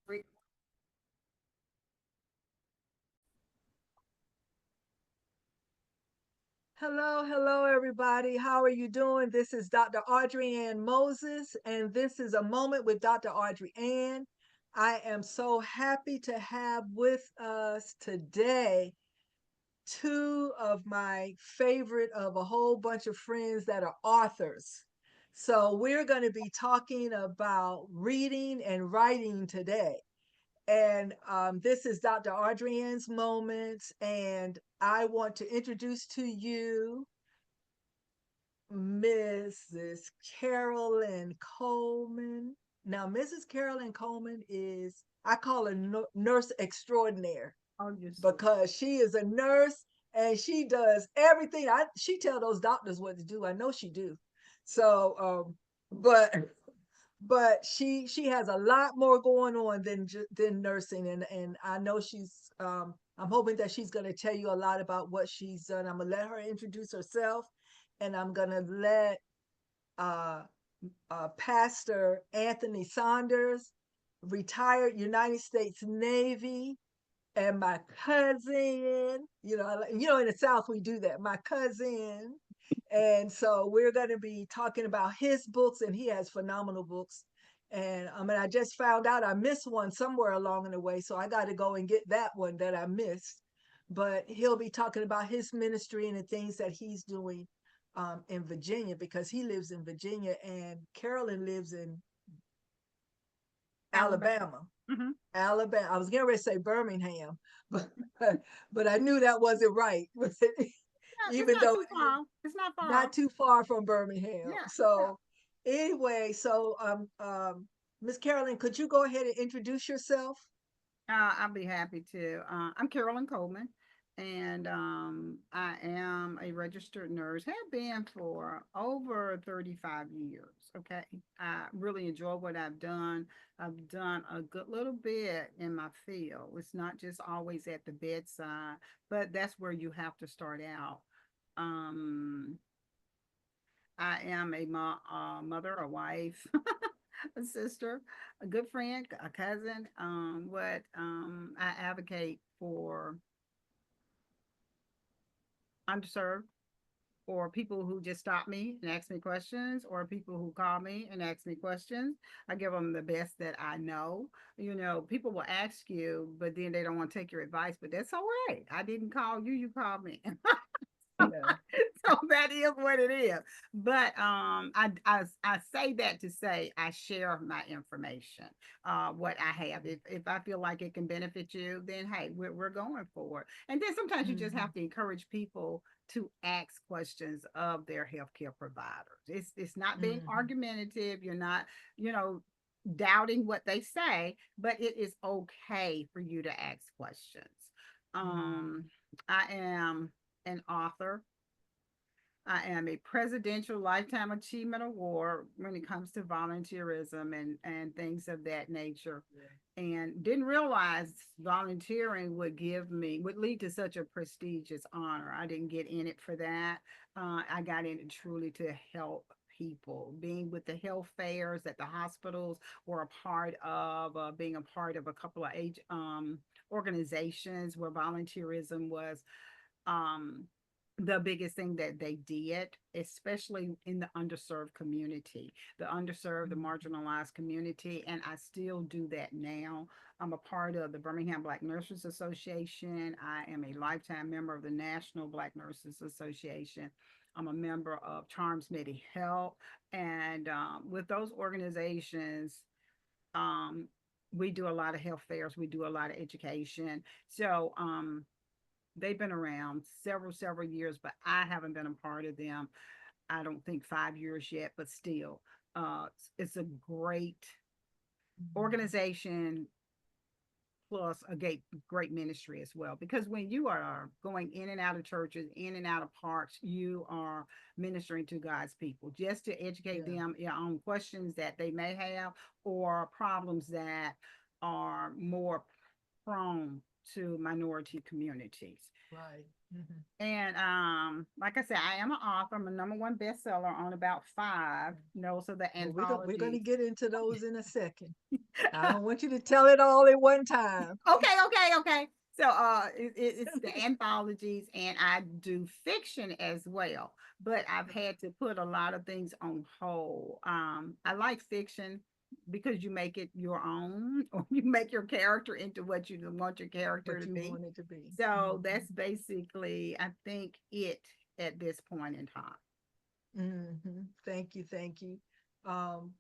Re- Hello, hello, everybody. How are you doing? This is Dr. AudreyAnn Moses, and this is a moment with Dr. AudreyAnn. I am so happy to have with us today two of my favorite of a whole bunch of friends that are authors. So, we're going to be talking about reading and writing today. And this is Dr. Audreyann's Moments, and I want to introduce to you Mrs. Carolyn Coleman. Now, Mrs. Carolyn Coleman is, I call her nurse extraordinaire Oh, you're sweet. because she is a nurse and she does everything. She tell those doctors what to do. I know she do. So, but she has a lot more going on than nursing, and I know I'm hoping that she's going to tell you a lot about what she's done. I'm going to let her introduce herself, and I'm going to let uh, Pastor Anthony Saunders, retired United States Navy, and my cousin, in the South we do that. My cousin, and so we're going to be talking about his books, and he has phenomenal books. And I just found out I missed one somewhere along in the way, so I got to go and get that one that I missed. But he'll be talking about his ministry and the things that he's doing in Virginia because he lives in Virginia and Carolyn lives in Alabama. Alabama. Mm-hmm. Alabama. I was getting ready to say Birmingham, but but I knew that wasn't right. It's Even not though too far. It's not far. not too far from Birmingham. Yeah, yeah. So anyway, Miss Carolyn, could you go ahead and introduce yourself? I'll be happy to. I'm Carolyn Coleman, and I am a registered nurse. Have been for over 35 years. Okay, I really enjoy what I've done. I've done a good little bit in my field. It's not just always at the bedside, but that's where you have to start out. Um, I am a mother, a wife, a sister, a good friend, a cousin. What I advocate for underserved, or people who just stop me and ask me questions, or people who call me and ask me questions. I give them the best that I know. People will ask you, but then they don't want to take your advice, but that's all right. I didn't call you, you called me. Yeah. So that is what it is. But I say that to say I share my information, what I have. If I feel like it can benefit you, then hey, we're going for it. And then sometimes you just Hmm. have to encourage people to ask questions of their healthcare providers. It's not being Hmm. argumentative. You're not, you know, doubting what they say, but it is okay for you to ask questions. Hmm. Um, I am an author. I am a Presidential Lifetime Achievement Award when it comes to volunteerism and things of that nature. Yeah. And didn't realize volunteering would lead to such a prestigious honor. I didn't get in it for that. I got in it truly to help people. Being with the health fairs at the hospitals, or a part of being a part of a couple of organizations where volunteerism was um, the biggest thing that they did, especially in the underserved community, the underserved, the Hmm. marginalized community. And I still do that now. I'm a part of the Birmingham Black Nurses Association. I am a lifetime member of the National Black Nurses Association. I'm a member of Charms Medi Health. And with those organizations, um, we do a lot of health fairs, we do a lot of education. So, they've been around several years, but I haven't been a part of them. I don't think 5 years yet, but still, it's a great Hmm. organization, plus a great ministry as well. Because when you are going in and out of churches, in and out of parks, you are ministering to God's people just to educate Yeah. them on questions that they may have, or problems that are more prone to minority communities. Right. Hmm. And like I said, I am an author. I'm a number one bestseller on about five. Those are the Well, we're gonna anthologies. get into those in a second. I don't want you to tell it all at one time. Okay. So it's the anthologies, and I do fiction as well. But I've had to put a lot of things on hold. I like fiction because you make it your own, or you make your character into what you want your character What to you be. want it to be. So that's basically, I think, it at this point in time. Thank you, thank you. Um,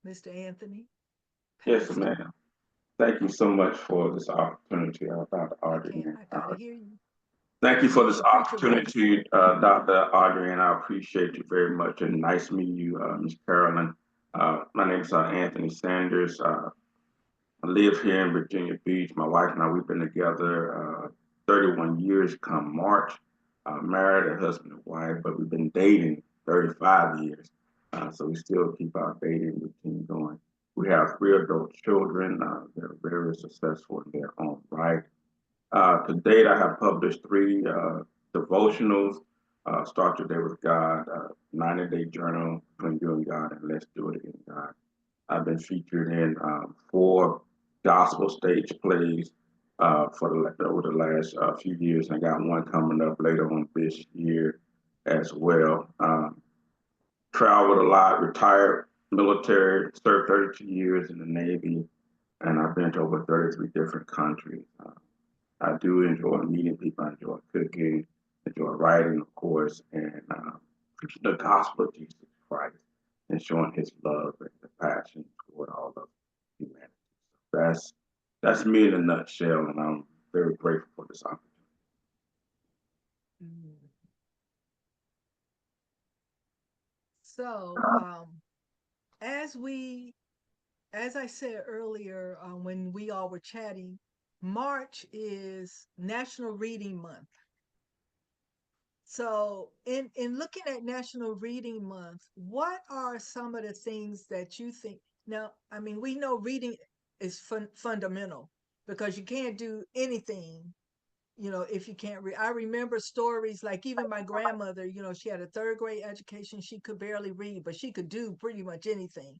Mr. Anthony, Yes, Pastor. ma'am. Thank you so much for this opportunity, Dr. Audrey. I gotta hear you. Thank I you for hear this your preacher voice. opportunity, Dr. Audrey, and I appreciate you very much. And nice meeting you, Ms. Carolyn. My name is Anthony Sanders. I live here in Virginia Beach. My wife and I, we've been together 31 years come March. Married, a husband and wife, but we've been dating 35 years. So we still keep our dating routine going. We have three adult children. They're very successful in their own right. To date, I have published three devotionals. Start Your Day with God, 90-Day Journal Between You and God, and Let's Do It Again, God. I've been featured in four gospel stage plays over the last few years. I got one coming up later on this year as well. Traveled a lot, retired military, served 32 years in the Navy, and I've been to over 33 different countries. I do enjoy meeting people. I enjoy cooking, enjoy writing, of course, and preaching the gospel of Jesus Christ and showing His love and the passion toward all of humanity. So that's me in a nutshell, and I'm very grateful for this opportunity. Mm. So, as we, as I said earlier, when we all were chatting, March is National Reading Month. So, in looking at National Reading Month, what are some of the things that you think? Now, I mean, we know reading is fundamental because you can't do anything, if you can't read. I remember stories like even my grandmother, she had a third grade education. She could barely read, but she could do pretty much anything,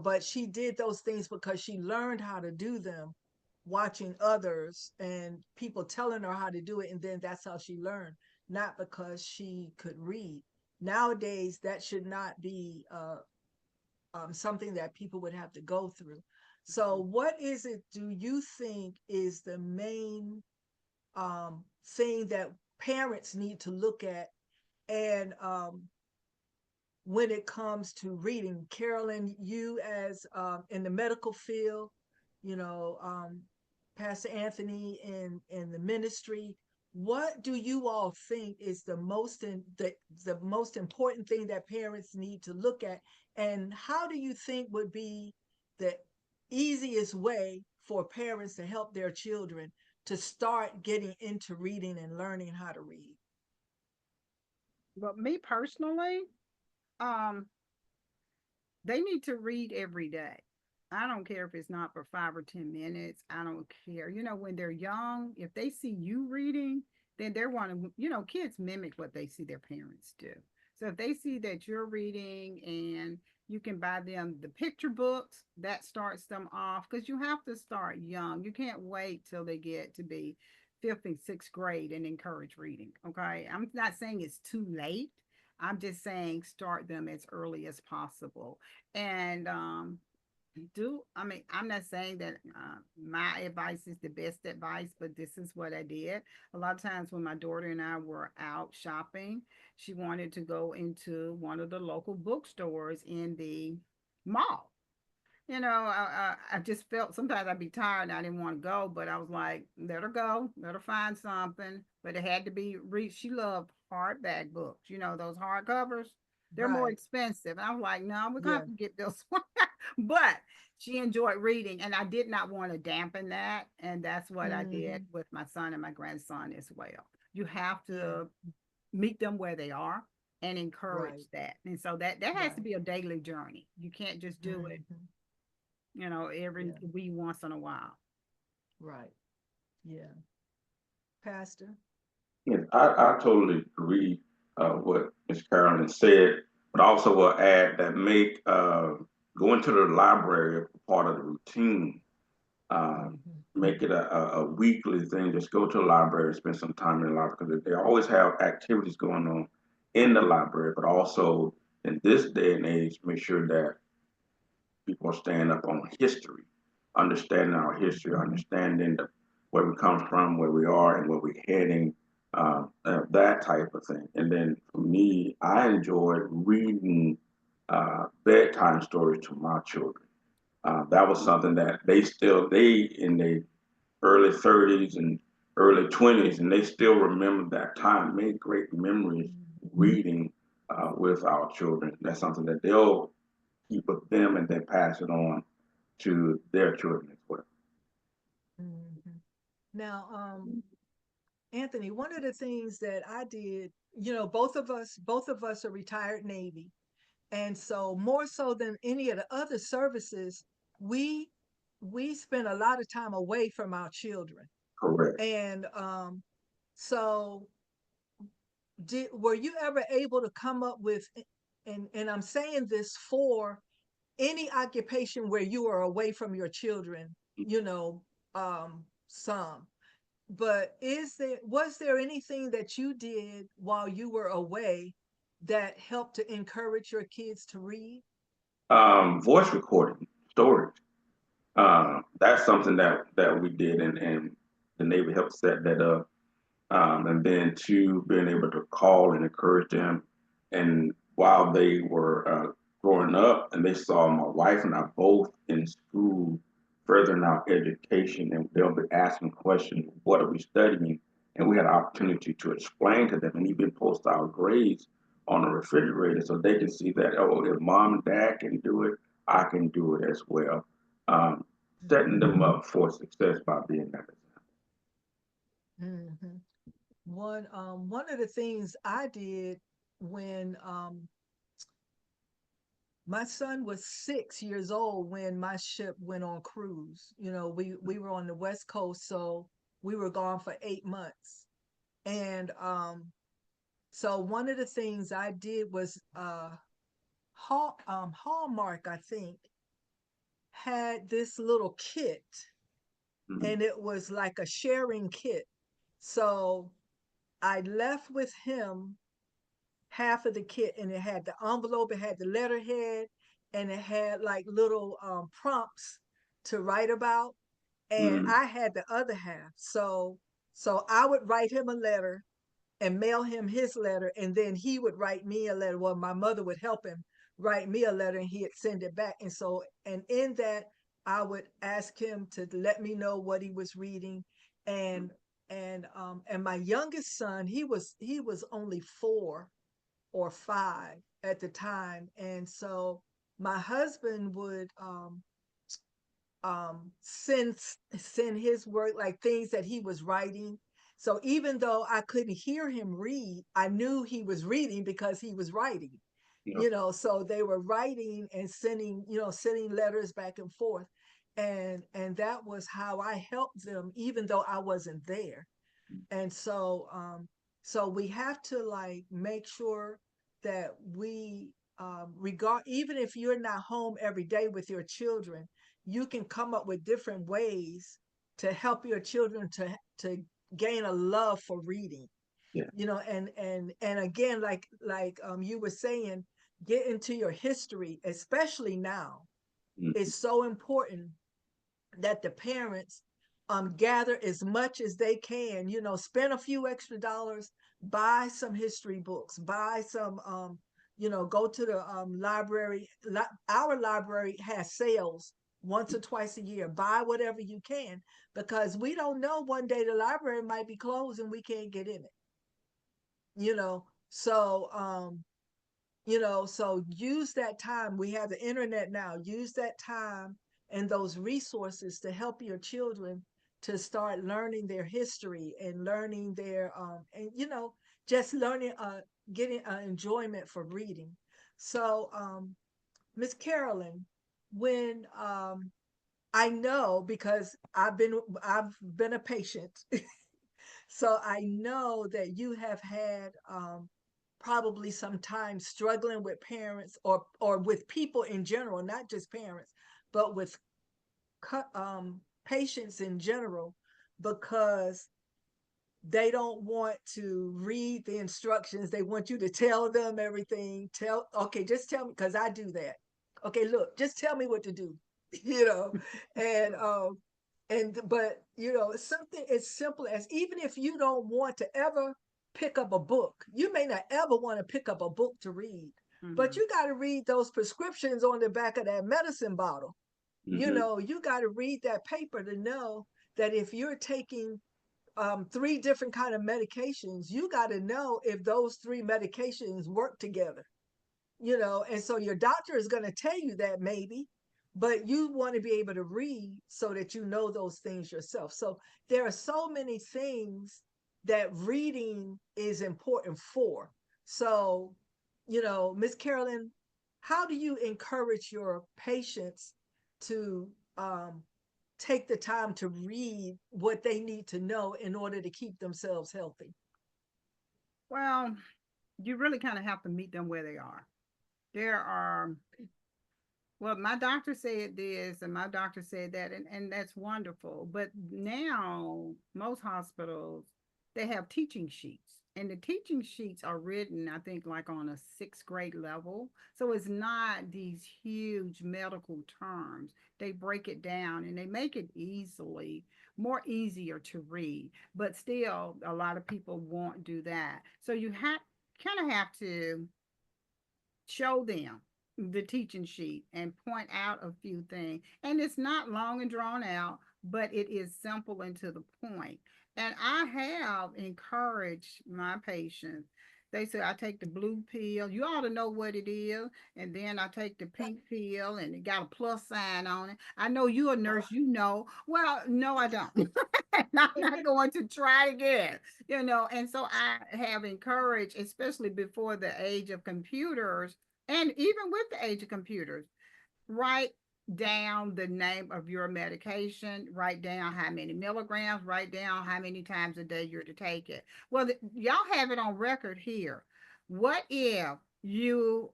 but she did those things because she learned how to do them watching others and people telling her how to do it. And then that's how she learned, not because she could read. Nowadays, that should not be something that people would have to go through. So, what is it, do you think, is the main thing that parents need to look at? And when it comes to reading, Carolyn, you as in the medical field, you know, um, Pastor Anthony in the ministry, what do you all think is the most important thing that parents need to look at, and how do you think would be the easiest way for parents to help their children to start getting into reading and learning how to read? But me personally, um, they need to read every day. I don't care if it's not for 5 or 10 minutes. I don't care. When they're young, if they see you reading, then they're wanting, kids mimic what they see their parents do. So if they see that you're reading and you can buy them the picture books, that starts them off because you have to start young. You can't wait till they get to be fifth and sixth grade and encourage reading. Okay. I'm not saying it's too late. I'm just saying start them as early as possible. And I'm not saying that my advice is the best advice, but this is what I did. A lot of times when my daughter and I were out shopping, she wanted to go into one of the local bookstores in the mall. I just felt sometimes I'd be tired and I didn't want to go, but I was like, let her go, let her find something. But it had to be read. She loved hardback books, those hardcovers. They're more Right. expensive. And I was like, no, we're gonna Yeah. have to get this one. But she enjoyed reading, and I did not want to dampen that. And that's what I did Hmm. with my son and my grandson as well. You have Yeah. to meet them where they are and encourage Right. that. And so that has to Right. be a daily journey. You can't just do it Hmm. every Yeah. wee once in a while. Right. Yeah. Pastor. Yes, I totally agree what Ms. Carolyn said, but I also will add that make going to the library a part of the routine. Um, Mhm. make it a weekly thing. Just go to the library, spend some time in the library because they always have activities going on in the library. But also in this day and age, make sure that people are staying up on history, understanding our history, understanding where we come from, where we are, and where we're heading, that type of thing. And then for me, I enjoy reading bedtime stories to my children. That was something that they in their early 30s and early 20s, and they still remember that time, made great memories reading with our children. That's something that they'll keep with them and then pass it on to their children as well. Mhm. Now, Anthony, one of the things that I did, both of us are retired Navy. And so more so than any of the other services, we we spend a lot of time away from our children. Correct. And so were you ever able to come up with, and I'm saying this for any occupation where you are away from your children, you know, some. But was there anything that you did while you were away that helped to encourage your kids to read? Voice recording storage. That's something that we did, and the Navy helped set that up. And then two, being able to call and encourage them. And while they were growing up, and they saw my wife and I both in school, furthering our education, and they'll be asking questions, "What are we studying?" And we had an opportunity to explain to them, and even post our grades on the refrigerator so they can see that, oh, if mom and dad can do it, I can do it as well. Um, Setting them up for success by being that. Mhm. One of the things I did when my son was 6 years old when my ship went on cruise. We were on the West Coast, so we were gone for 8 months. And so one of the things I did was Hallmark, I think, had this little kit, Mhm. and it was like a sharing kit. So I left with him half of the kit, and it had the envelope, it had the letterhead, and it had like little prompts to write about. And Mhm. I had the other half. So I would write him a letter and mail him his letter, and then he would write me a letter. Well, my mother would help him write me a letter, and he'd send it back. And in that, I would ask him to let me know what he was reading. And and um and my youngest son, he was only 4 or 5 at the time. And so my husband would send his work, like things that he was writing. So even though I couldn't hear him read, I knew he was reading because he was writing. Yeah. So they were writing and sending letters back and forth. And that was how I helped them, even though I wasn't there. And so we have to like make sure that we regard, even if you're not home every day with your children, you can come up with different ways to help your children to gain a love for reading. Yeah. And again, like you were saying, get into your history, especially now. Mhm. It's so important that the parents gather as much as they can, spend a few extra dollars, buy some history books, buy some, go to the library. Our library has sales once or twice a year. Buy whatever you can, because we don't know, one day the library might be closed and we can't get in it. you know so so use that time. We have the internet now. Use that time and those resources to help your children to start learning their history and learning their and just learning, getting enjoyment for reading. So Miss Carolyn, when I know, because I've been a patient, so I know that you have had probably sometimes struggling with parents or with people in general, not just parents, but with patients in general, because they don't want to read the instructions. They want you to tell them everything. Okay, just tell me, because I do that. Okay, look, just tell me what to do, you know, but it's something as simple as, even if you don't want to ever pick up a book, you may not ever want to pick up a book to read, but Mhm. you got to read those prescriptions on the back of that medicine bottle. Mm-hmm. You got to read that paper to know that if you're taking three different kind of medications, you got to know if those three medications work together. And so your doctor is going to tell you that, maybe, but you want to be able to read so that you know those things yourself. So there are so many things that reading is important for. So, Miss Carolyn, how do you encourage your patients to take the time to read what they need to know in order to keep themselves healthy? Well, you really kind of have to meet them where they are. There are, well, my doctor said this and my doctor said that, and that's wonderful. But now most hospitals, they have teaching sheets. And the teaching sheets are written, I think, like on a sixth grade level. So it's not these huge medical terms. They break it down and they make it more easier to read. But still, a lot of people won't do that. So you kind of have to show them the teaching sheet and point out a few things. And it's not long and drawn out, but it is simple and to the point. And I have encouraged my patients. They say, I take the blue pill. You ought to know what it is. And then I take the pink pill and it got a plus sign on it. I know you're a Uh, nurse, you know. Well, no, I don't. I'm not going to try again, And so I have encouraged, especially before the age of computers, and even with the age of computers, write down the name of your medication, write down how many milligrams, write down how many times a day you're to take it. Well, y'all have it on record here. What if you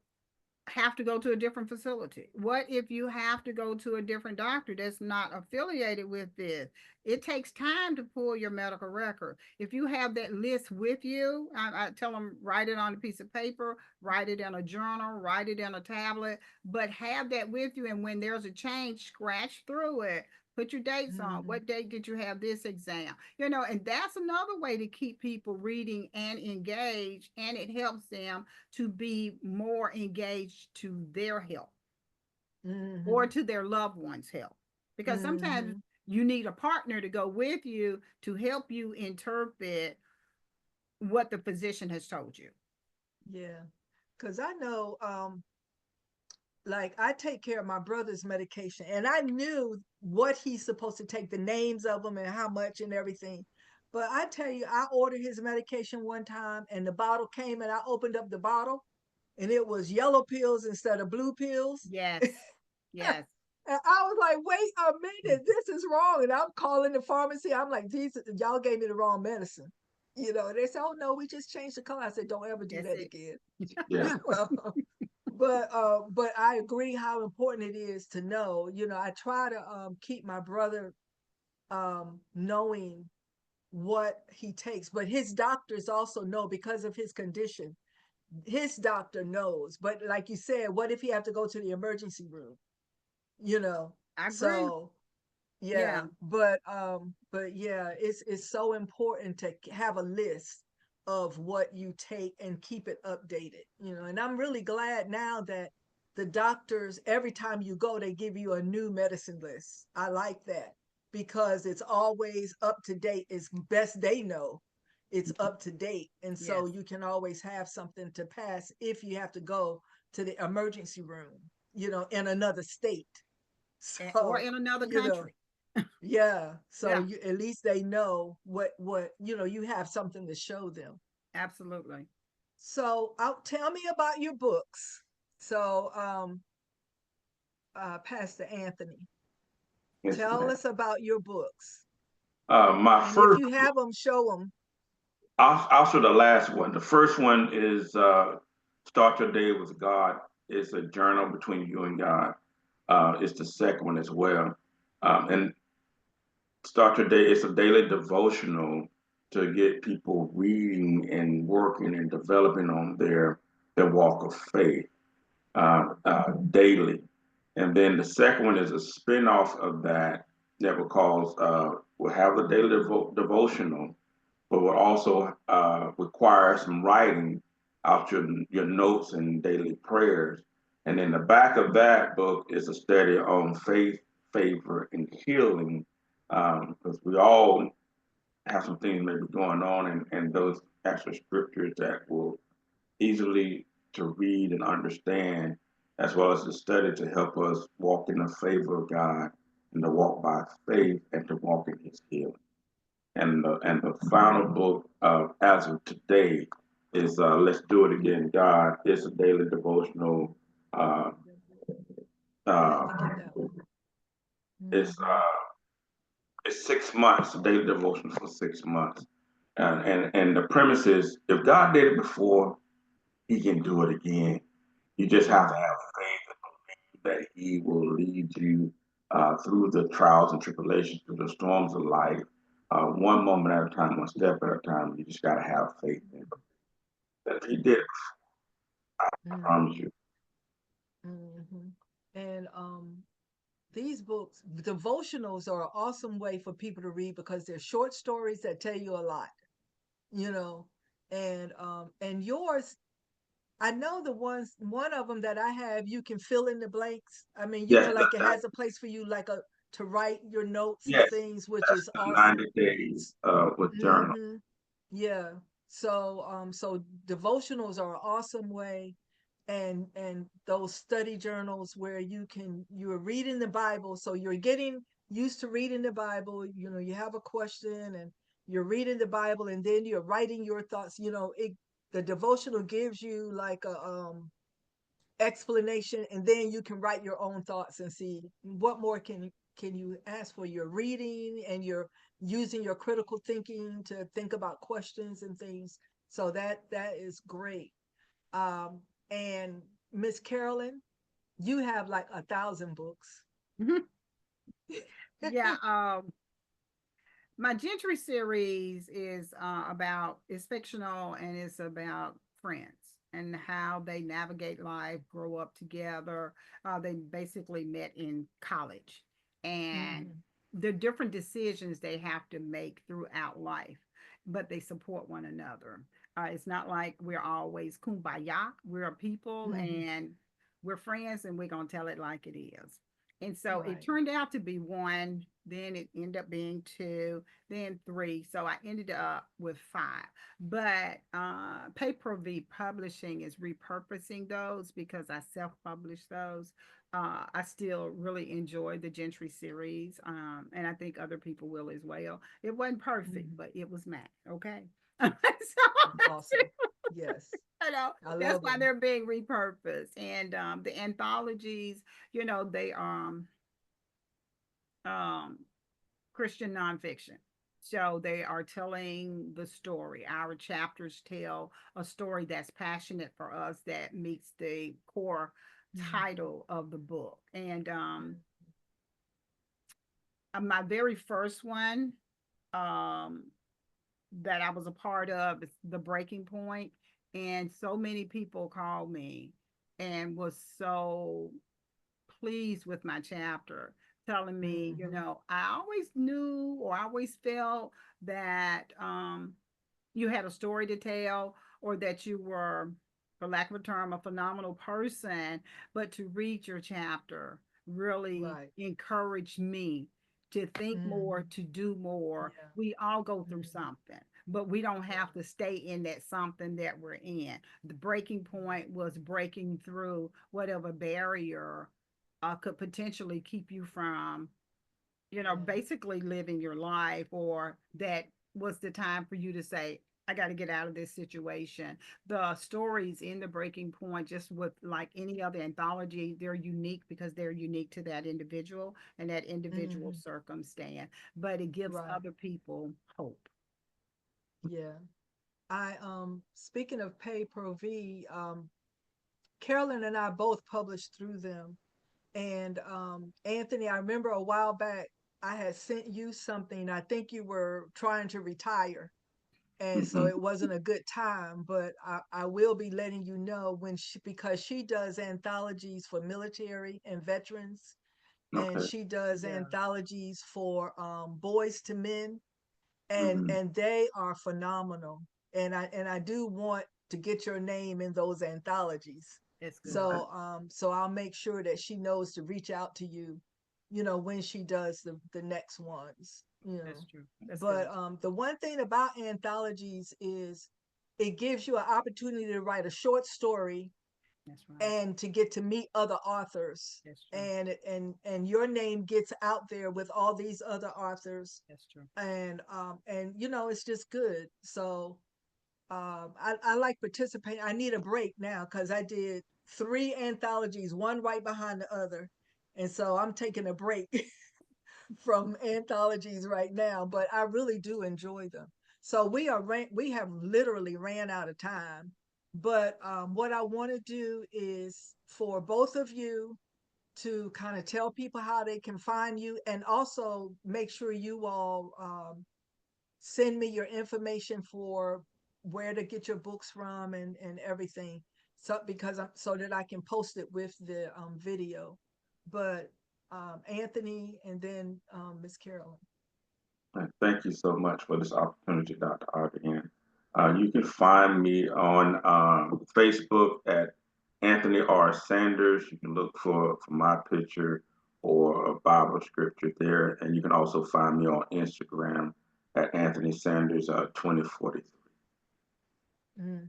have to go to a different facility? What if you have to go to a different doctor that's not affiliated with this? It takes time to pull your medical record. If you have that list with you, I tell them, write it on a piece of paper, write it in a journal, write it in a tablet, but have that with you. And when there's a change, scratch through it. Put your dates on. mhm, What date did you have this exam? And that's another way to keep people reading and engaged, and it helps them to be more engaged to their health or mhm, to their loved ones' health. Because sometimes mhm. you need a partner to go with you to help you interpret what the physician has told you. Yeah, because I know, like, I take care of my brother's medication, and I knew what he's supposed to take, the names of them and how much and everything. But I tell you, I ordered his medication one time, and the bottle came, and I opened up the bottle, and it was yellow pills instead of blue pills. Yes. Yes. And I was like, wait a minute, this is wrong. And I'm calling the pharmacy. I'm like, Jesus, y'all gave me the wrong medicine. And they said, oh no, we just changed the color. I said, don't ever do That's that it. again. Yeah. But I agree how important it is to know. I try to keep my brother knowing what he takes, but his doctors also know because of his condition. His doctor knows, but like you said, what if he have to go to the emergency room? you know I agree. so yeah, Yeah, but yeah, it's so important to have a list of what you take and keep it updated. And I'm really glad now that the doctors, every time you go, they give you a new medicine list. I like that, because it's always up to date. It's best they know it's up to date, and so yes. you can always have something to pass if you have to go to the emergency room, in another state. Or So, in another you know, country. yeah. So Yeah, you, at least they know what you have something to show them. absolutely. So, tell me about your books. So, Pastor Anthony, Yes, tell ma'am. us about your books, My and if first you have them, show them. Also the last one. The first one is Start Your Day with God. It's a journal between you and God. It's the second one as well. And Start Your Day, it's a daily devotional to get people reading and working and developing on their walk of faith daily. And then the second one is a spin-off of that will have the daily devotional, but will also require some writing out your notes and daily prayers. And in the back of that book is a study on faith, favor, and healing, because we all have some things maybe going on, and those extra scriptures that will easily to read and understand, as well as the study to help us walk in the favor of God and to walk by faith and to walk in His healing. And the final book as of today is Let's Do It Again, God. It's a daily devotional. Uh, I uh, have to get that one. it's Mhm. 6 months, a daily devotion for 6 months. And the premise is if God did it before, He can do it again. You just have to have faith that He will lead you through the trials and tribulations, through the storms of life, one moment at a time, one step at a time. You just got to have faith in that. If He did it, I promise Mhm. you. Mhm. And these books, devotionals, are an awesome way for people to read because they're short stories that tell you a lot, you know. And yours, I know the one of them that I have, you can fill in the blanks. I mean, Yes, like it has a place for you, like a to write your notes and yes, things, which that's is the awesome. 90 days with journal. Mm-hmm. Yeah. So devotionals are an awesome way, and those study journals where you're reading the Bible, so you're getting used to reading the Bible. You know, you have a question and you're reading the Bible, and then you're writing your thoughts. You know, the devotional gives you like a explanation, and then you can write your own thoughts and see what more can you ask for. You're reading and you're using your critical thinking to think about questions and things, so that is great. And Miss Carolyn, you have like 1,000 books. Mhm. Yeah. My Gentry series is fictional, and it's about friends and how they navigate life, grow up together. They basically met in college, and Hmm. the different decisions they have to make throughout life, but they support one another. It's not like we're always kumbaya. We're a people, Hmm. and we're friends, and we're gonna tell it like it is. And so it Right. turned out to be one, then it ended up being two, then three. So I ended up with five. But Pay Per View Publishing is repurposing those because I self published those. I still really enjoy the Gentry series, and I think other people will as well. It wasn't perfect, Hmm. but it was Mac. Okay. So Awesome. Yes, you know, I that's love why them. they're being repurposed. And the anthologies, they um Christian nonfiction. So they are telling the story. Our chapters tell a story that's passionate for us that meets the core Mhm. title of the book. And my very first one um, that I was a part of is The Breaking Point. And so many people called me and was so pleased with my chapter, telling me, Mhm. I always knew or I always felt that you had a story to tell, or that you were, for lack of a term, a phenomenal person. But to read your chapter really Right. encouraged me to think more, Mhm. to do more. Yeah. We all go through Mhm. something, but we don't Yeah. have to stay in that something that we're in. The breaking point was breaking through whatever barrier could potentially keep you from, Yeah. basically living your life, or that was the time for you to say, I got to get out of this situation. The stories in The Breaking Point, just with like any other anthology, they're unique because they're unique to that individual and that individual Mhm. circumstance, but it gives Right. other people hope. Yeah. Speaking of pay per view, Carolyn and I both published through them. And Anthony, I remember a while back I had sent you something. I think you were trying to retire, and so Hmm. it wasn't a good time. But I will be letting you know when because she does anthologies for military and veterans, and Okay. she does Yeah. anthologies for boys to men, Hmm. and they are phenomenal. And I do want to get your name in those anthologies. It's good. Okay. So I'll make sure that she knows to reach out to you, when she does the next ones, That's true. That's But good. the one thing about anthologies is it gives you an opportunity to write a short story That's right. and to get to meet other authors, That's true. and your name gets out there with all these other authors, That's true. and it's just good. So I like participating. I need a break now because I did 3 anthologies, one right behind the other, and so I'm taking a break from anthologies right now. But I really do enjoy them. So we have literally ran out of time. But what I want to do is for both of you to kind of tell people how they can find you, and also make sure you all send me your information for where to get your books from, and everything, so because so that I can post it with the video. But Anthony, and then Miss Carolyn. Thank you so much for this opportunity, Dr. AudreyAnn. You can find me on Facebook at Anthony R. Sanders. You can look for my picture or a Bible scripture there. And you can also find me on Instagram at Anthony Sanders 2043. Hmm.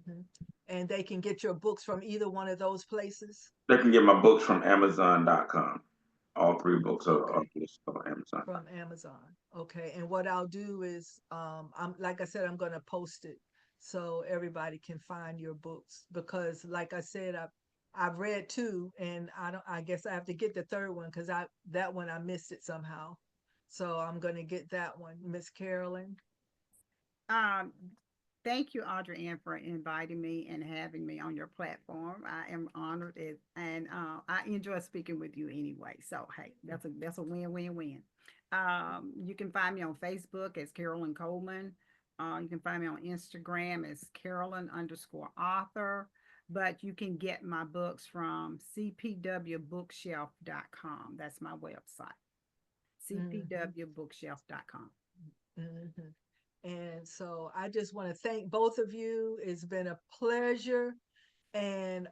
And they can get your books from either one of those places. They can get my books from Amazon.com. All 3 books are Okay, listed on Amazon. from Amazon. Okay, and what I'll do is, I'm like I said, I'm going to post it so everybody can find your books, because, like I said, I've read 2, and I guess I have to get the third one because that one I missed it somehow. So I'm going to get that one, Miss Carolyn. Um, Thank you, Audrey Ann, for inviting me and having me on your platform. I am honored, and I enjoy speaking with you anyway. So hey, that's a win-win-win. You can find me on Facebook as Carolyn Coleman. You can find me on Instagram as Carolyn_author. But you can get my books from cpwbookshelf.com. That's my website, Hmm. cpwbookshelf.com. Hmm. And so I just want to thank both of you. It's been a pleasure. And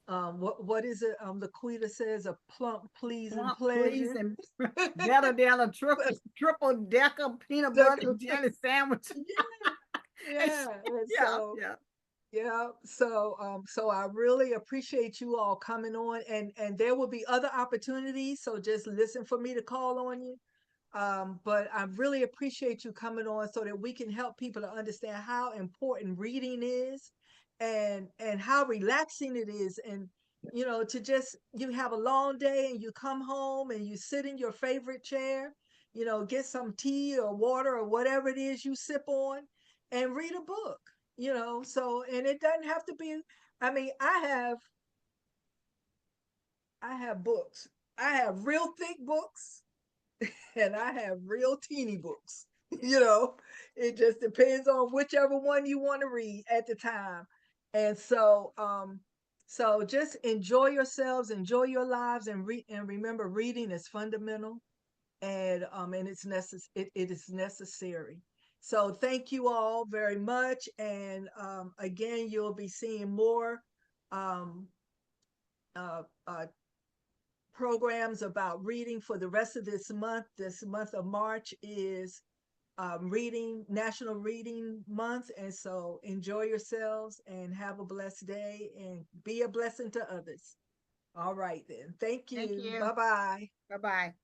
what is it? Laquita says a plump, pleasing Plump, pleasure. pleasing, better than a triple decker peanut butter and jelly sandwich. Yeah. And Yeah, so yeah. yeah, so I really appreciate you all coming on, and there will be other opportunities. So just listen for me to call on you. But I really appreciate you coming on so that we can help people to understand how important reading is, and how relaxing it is. And to just, you have a long day and you come home and you sit in your favorite chair, get some tea or water or whatever it is you sip on, and read a book. So, and it doesn't have to be, I mean, I have books. I have real thick books, and I have real teeny books. You know, it just depends on whichever one you want to read at the time. And so just enjoy yourselves, enjoy your lives, and remember, reading is fundamental, and it is necessary. So thank you all very much, and again, you'll be seeing more um, uh, uh, programs about reading for the rest of this month. This month of March is National Reading Month. And so enjoy yourselves and have a blessed day and be a blessing to others. All right, then. Thank Thank you. you. Bye bye. Bye bye.